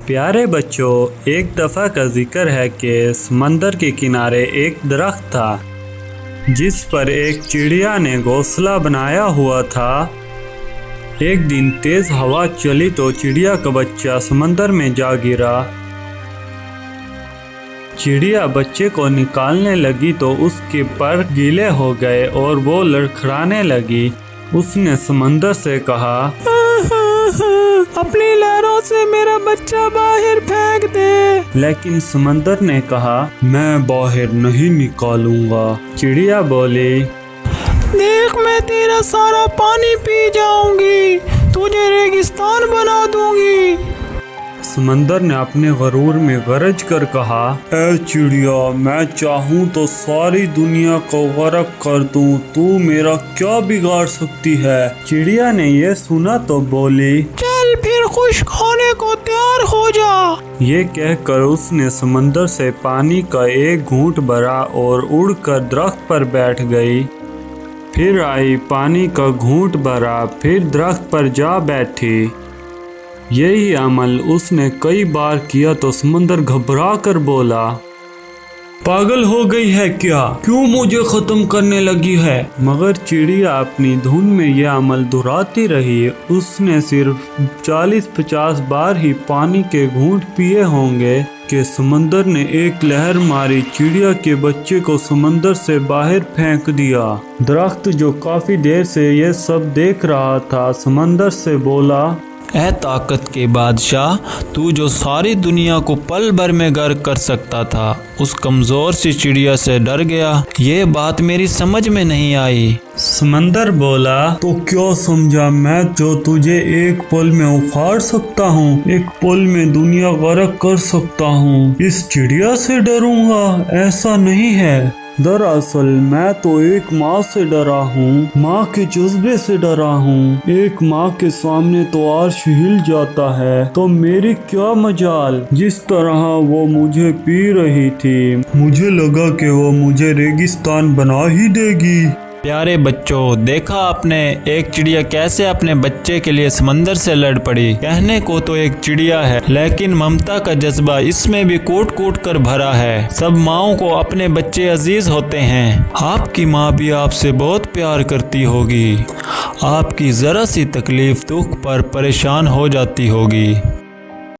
پیارے بچوں، ایک دفعہ کا ذکر ہے کہ سمندر کے کنارے ایک درخت تھا جس پر ایک چڑیا نے گھونسلہ بنایا ہوا تھا۔ ایک دن تیز ہوا چلی تو چڑیا کا بچہ سمندر میں جا گرا۔ چڑیا بچے کو نکالنے لگی تو اس کے پر گیلے ہو گئے اور وہ لڑکھڑانے لگی۔ اس نے سمندر سے کہا، اپنی لہروں سے میرا بچہ باہر پھینک دے۔ لیکن سمندر نے کہا، میں باہر نہیں نکالوں گا۔ چڑیا بولی، دیکھ میں تیرا سارا پانی پی جاؤں گی، تجھے ریگستان بنا دوں گی۔ سمندر نے اپنے غرور میں گرج کر کہا، اے چڑیا، میں چاہوں تو ساری دنیا کو غرق کر دوں، تو میرا کیا بگاڑ سکتی ہے؟ چڑیا نے یہ سنا تو بولی، چل پھر خشک ہونے کو تیار ہو جا۔ یہ کہہ کر اس نے سمندر سے پانی کا ایک گھونٹ بھرا اور اڑ کر درخت پر بیٹھ گئی۔ پھر آئی، پانی کا گھونٹ بھرا، پھر درخت پر جا بیٹھی۔ یہی عمل اس نے کئی بار کیا تو سمندر گھبرا کر بولا، پاگل ہو گئی ہے کیا؟ کیوں مجھے ختم کرنے لگی ہے؟ مگر چڑیا اپنی دھن میں یہ عمل دہراتی رہی۔ اس نے صرف 40-50 بار ہی پانی کے گھونٹ پیے ہوں گے کہ سمندر نے ایک لہر ماری، چڑیا کے بچے کو سمندر سے باہر پھینک دیا۔ درخت جو کافی دیر سے یہ سب دیکھ رہا تھا، سمندر سے بولا، اے طاقت کے بادشاہ، تو جو ساری دنیا کو پل بھر میں غرق کر سکتا تھا، اس کمزور سی چڑیا سے ڈر گیا۔ یہ بات میری سمجھ میں نہیں آئی۔ سمندر بولا، تو کیا سمجھا میں جو تجھے ایک پل میں اکھاڑ سکتا ہوں، ایک پل میں دنیا غرق کر سکتا ہوں؟ اس چڑیا سے ڈروں گا؟ ایسا نہیں ہے۔ دراصل میں تو ایک ماں سے ڈرا ہوں، ماں کے جذبے سے ڈرا ہوں۔ ایک ماں کے سامنے تو عرش ہل جاتا ہے، تو میری کیا مجال؟ جس طرح وہ مجھے پی رہی تھی، مجھے لگا کہ وہ مجھے ریگستان بنا ہی دے گی۔ پیارے بچوں، دیکھا آپ نے ایک چڑیا کیسے اپنے بچے کے لیے سمندر سے لڑ پڑی۔ کہنے کو تو ایک چڑیا ہے، لیکن ممتا کا جذبہ اس میں بھی کوٹ کوٹ کر بھرا ہے۔ سب ماؤں کو اپنے بچے عزیز ہوتے ہیں۔ آپ کی ماں بھی آپ سے بہت پیار کرتی ہوگی، آپ کی ذرا سی تکلیف دکھ پر پریشان ہو جاتی ہوگی۔